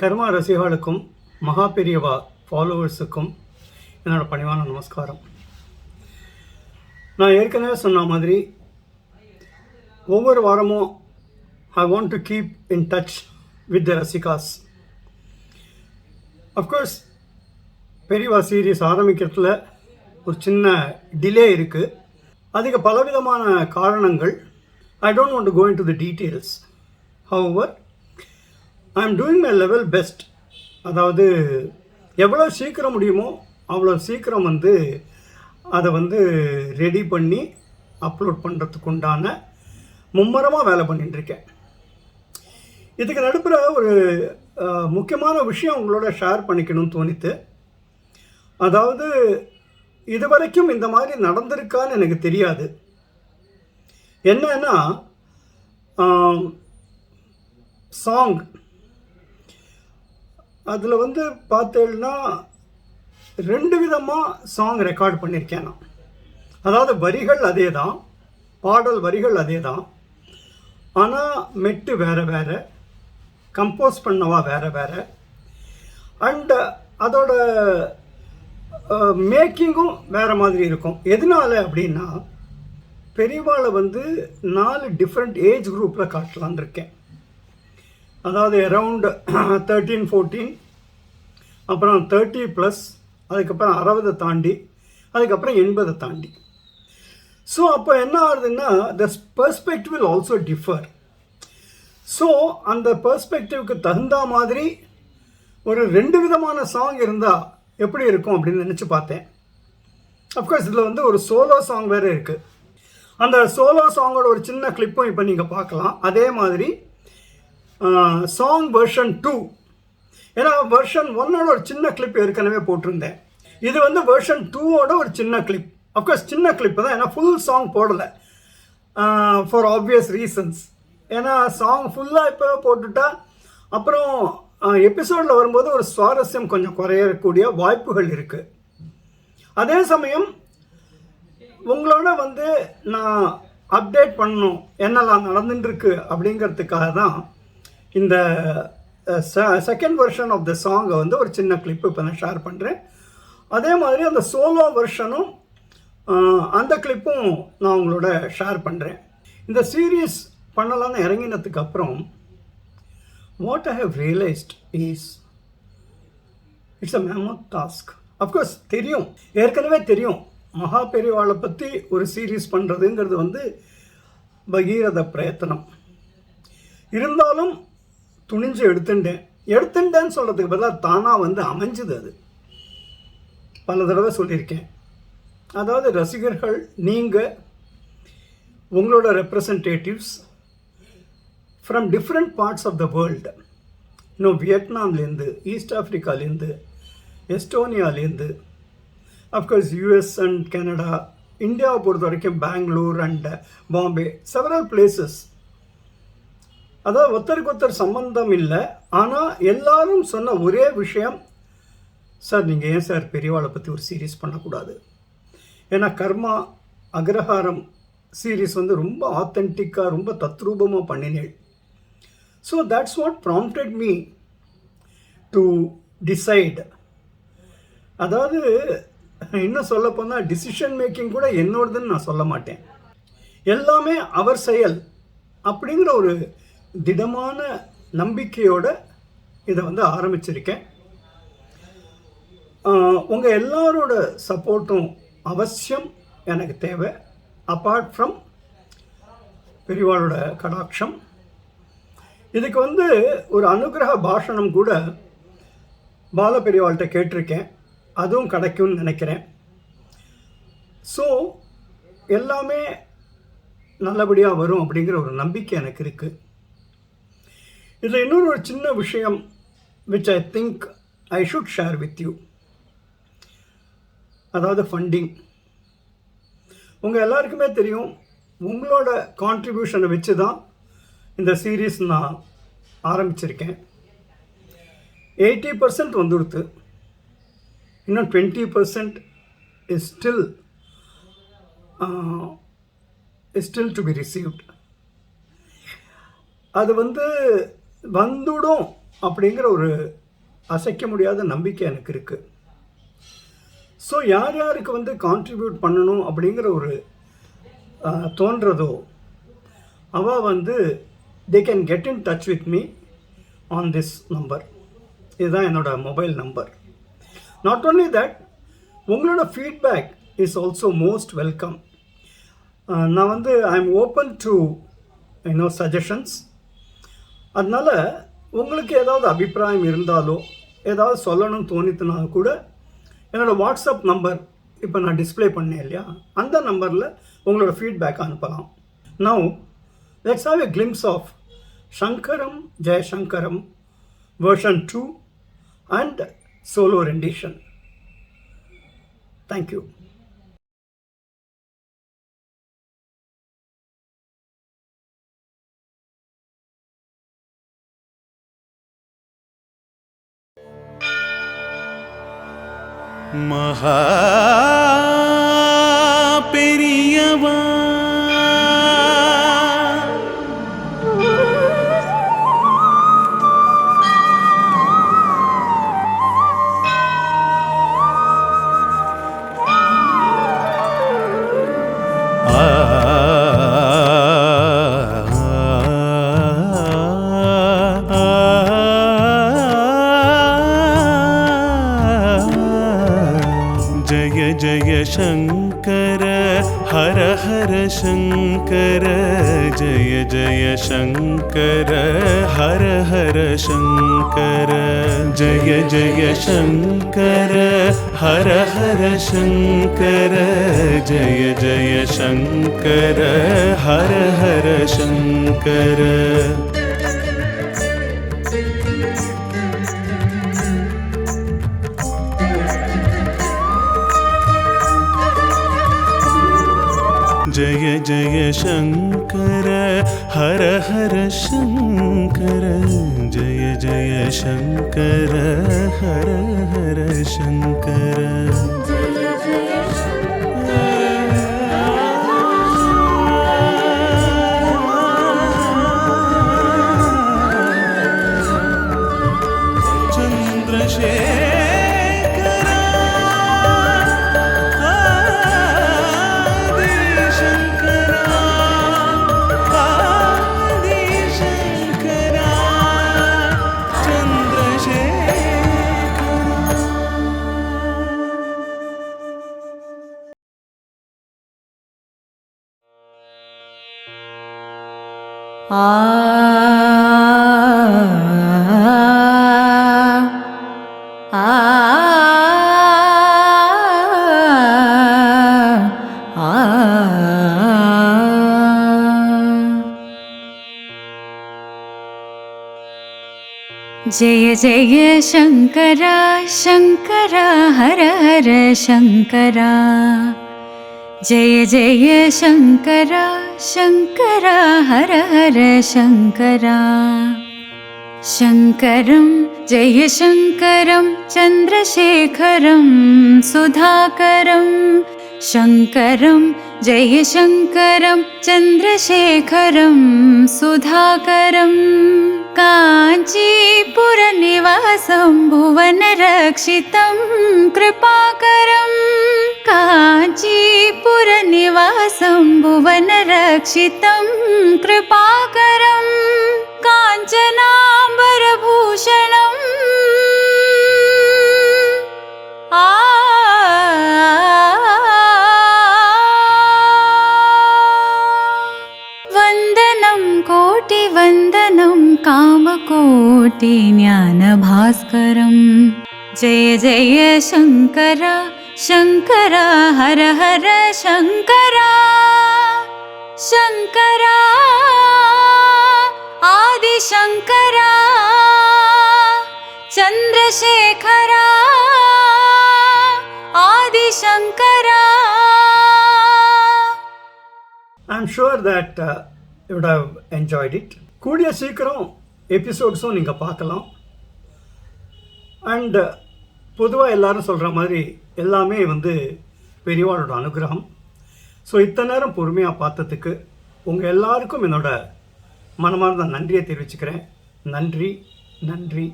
கர்மா ரசிகர்களுக்கும் மகா பெரியவா ஃபாலோவர்ஸுக்கும் என்னோடய பணிவான நமஸ்காரம். நான் ஏற்கனவே சொன்ன மாதிரி ஒவ்வொரு வாரமும் I want to keep in touch with the ரசிகாஸ். அஃப்கோர்ஸ் பெரியவா சீரீஸ் ஆரம்பிக்கிறதுல ஒரு சின்ன டிலே இருக்குது. அதுக்கு பலவிதமான காரணங்கள். I don't want to go into the details. However I am doing my level best. அதாவது எவ்வளோ சீக்கிரம் முடியுமோ அவ்வளோ சீக்கிரம் அதை ரெடி பண்ணி அப்லோட் பண்ணுறதுக்கு உண்டான மும்மரமாக வேலை பண்ணிட்டுருக்கேன். இதுக்கு நடுப்புற ஒரு முக்கியமான விஷயம் உங்களோட ஷேர் பண்ணிக்கணும்னு தோணித்து. அதாவது இது வரைக்கும் இந்த மாதிரி நடந்திருக்கான்னு எனக்கு தெரியாது. என்னன்னா சாங் அதில் பார்த்தேன்னா 2 விதமாக சாங் ரெக்கார்ட் பண்ணியிருக்கேன் நான். அதாவது வரிகள் அதே தான், பாடல் வரிகள் அதே தான், ஆனால் மெட்டு வேறு வேறு, கம்போஸ் பண்ணவா வேறு வேறு, அண்டு அதோட மேக்கிங்கும் வேறு மாதிரி இருக்கும். எதனால அப்படின்னா பெரியவாளை 4 டிஃப்ரெண்ட் ஏஜ் குரூப்பில் காட்டலான் இருக்கேன். அதாவது அரவுண்ட் 13-14, அப்புறம் 30+, அதுக்கப்புறம் 60 தாண்டி, அதுக்கப்புறம் 80 தாண்டி. ஸோ அப்போ என்ன ஆகுதுன்னா த perspective will also differ. So அந்த பெர்ஸ்பெக்டிவ்க்கு தகுந்த மாதிரி ஒரு 2 விதமான சாங் இருந்தால் எப்படி இருக்கும் அப்படின்னு நினச்சி பார்த்தேன். அஃப்கோர்ஸ் இதில் ஒரு சோலோ சாங் வேறு இருக்குது. அந்த சோலோ சாங்கோட ஒரு சின்ன கிளிப்பும் இப்போ நீங்கள் பார்க்கலாம். அதே மாதிரி சாங் வெர்ஷன் 2, ஏன்னா வெர்ஷன் 1ஓட ஒரு சின்ன கிளிப் ஏற்கனவே போட்டிருந்தேன். இது வெர்ஷன் 2ஓட ஒரு சின்ன கிளிப். அஃப்கோர்ஸ் சின்ன கிளிப்பு தான், ஏன்னா ஃபுல் சாங் போடலை ஃபார் ஆப்வியஸ் ரீசன்ஸ். ஏன்னா சாங் ஃபுல்லாக இப்போ போட்டுட்டா அப்புறம் எபிசோடில் வரும்போது ஒரு சுவாரஸ்யம் கொஞ்சம் குறையக்கூடிய வாய்ப்புகள் இருக்குது. அதே சமயம் உங்களோட நான் அப்டேட் பண்ணணும் என்னெல்லாம் நடந்துட்டுருக்கு அப்படிங்கிறதுக்காக தான் இந்த செகண்ட் வெர்ஷன் ஆஃப் த சாங்கை ஒரு சின்ன கிளிப்பு இப்போ நான் ஷேர் பண்ணுறேன். அதே மாதிரி அந்த சோலோ வெர்ஷனும் அந்த கிளிப்பும் நான் உங்களோட ஷேர் பண்ணுறேன். இந்த சீரீஸ் பண்ணலான்னு இறங்கினதுக்கு அப்புறம் what I have realised is it's a mammoth task. Of course தெரியும், ஏற்கனவே தெரியும் மகா பெரியவாளை பற்றி ஒரு சீரீஸ் பண்ணுறதுங்கிறது பகீரத பிரயத்தனம். இருந்தாலும் துணிஞ்சு எடுத்துட்டேன்னு சொல்கிறதுக்கு பதிலாக தானாக அமைஞ்சுது. அது பல தடவை சொல்லியிருக்கேன். அதாவது ரசிகர்கள், நீங்கள், உங்களோட representatives from different parts of the world, இன்னும் வியட்நாம்லேருந்து, ஈஸ்ட் ஆஃப்ரிக்காலேருந்து, எஸ்டோனியாலேருந்து, அஃப்கோர்ஸ் யூஎஸ் அண்ட் கனடா, இந்தியாவை பொறுத்த வரைக்கும் Bangalore and Bombay, several places. அதாவது ஒருத்தருக்கு சம்பந்தம் இல்லை, ஆனால் எல்லாரும் சொன்ன ஒரே விஷயம், சார் நீங்கள் ஏன் சார் பெரியவாளை பற்றி ஒரு சீரீஸ் பண்ணக்கூடாது? ஏன்னா கர்மா அக்ரஹாரம் சீரீஸ் ரொம்ப ஆத்தென்டிக்காக, ரொம்ப தத்ரூபமாக பண்ணினேன். So that's what prompted me to decide. அதாவது இன்னும் சொல்ல போனால் டிசிஷன் மேக்கிங் கூட என்னோடதுன்னு நான் சொல்ல மாட்டேன், எல்லாமே அவர் செயல் அப்படிங்கிற ஒரு திடமான நம்பிக்கையோடு இதை ஆரம்பிச்சிருக்கேன். உங்கள் எல்லாரோட சப்போர்ட்டும் அவசியம் எனக்கு தேவை. அப்பார்ட் ஃப்ரம் பெரியவாளோட கடாட்சம், இதுக்கு ஒரு அனுகிரக பாஷணம் கூட பால பெரியவாள்கிட்ட கேட்டிருக்கேன், அதுவும் கிடைக்கும்னு நினைக்கிறேன். ஸோ எல்லாமே நல்லபடியாக வரும் அப்படிங்கிற ஒரு நம்பிக்கை எனக்கு இருக்குது. இதில் இன்னொரு ஒரு சின்ன விஷயம் which I think I should share with you. அதாவது ஃபண்டிங். உங்கள் எல்லாருக்குமே தெரியும், உங்களோட கான்ட்ரிபியூஷனை வச்சு தான் இந்த சீரீஸ் நான் ஆரம்பிச்சிருக்கேன். 80% வந்துடுத்து, இன்னும் 20% is still to be received. அது வந்துடும் அப்படிங்கிற ஒரு அசைக்க முடியாத நம்பிக்கை எனக்கு இருக்குது. ஸோ யார் யாருக்கு வந்து கான்ட்ரிபியூட் பண்ணணும் அப்படிங்கிற ஒரு தோன்றதோ அவள் வந்து they can get in touch with me on this number. இதுதான் என்னோடய mobile number. Not only that, உங்களோட feedback is also most welcome. நான் வந்து I am open to suggestions. அதனால் உங்களுக்கு ஏதாவது அபிப்பிராயம் இருந்தாலோ ஏதாவது சொல்லணும்னு தோணித்துனாலும் கூட என்னோடய வாட்ஸ்அப் நம்பர் இப்போ நான் டிஸ்பிளே பண்ணேன் இல்லையா, அந்த நம்பரில் உங்களோட ஃபீட்பேக் அனுப்பலாம். Now let's have a glimpse of Sankaram Jayasankaram version 2 and solo rendition. Thank you. மகா பெரியவா जय जय शंकर हर हर शंकर, जय जय शंकर हर हर शंकर, जय जय शंकर हर हर शंकर, जय जय शंकर हर हर शंकर. जय जय शंकर हर हर शंकर, जय जय शंकर हर हर शंकर. जय जय शंकरा शंकरा हर हर शंकरा, जय जय शंकरा शंकरा हर हर शंकरा. शंकरं जय शंकरं चन्द्रशेखरं सुधाकरं, शंकरं जय शंकरं चन्द्रशेखरं सुधाकरं. काञ्चीपुरनिवासं भुवनरक्षितं कृपाकरं, काञ्चीपुरनिवासं भुवनरक्षितं कृपाकरं. काञ्चनाम्बरभूषणम् वन्दनं कोटिवन्दनं कामकोटि ज्ञानभास्करं. जय जय शंकरा शंकरा हर हर Shankara, Shankara आदिशंकरा Chandrasekhara आदिशंकरा. I'm sure that you would have enjoyed it. கூடிய சீக்கிரம் எபிசோட்ஸும் நீங்கள் பார்க்கலாம். அண்ட் பொதுவாக எல்லாரும் சொல்கிற மாதிரி எல்லாமே வந்து பெரியவாளோட அனுகிரகம். ஸோ இத்தனை நேரம் பொறுமையாக பார்த்ததுக்கு உங்கள் எல்லாருக்கும் என்னோட மனமார்ந்த நன்றியை தெரிவிச்சுக்கிறேன். நன்றி, நன்றி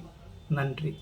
நன்றி.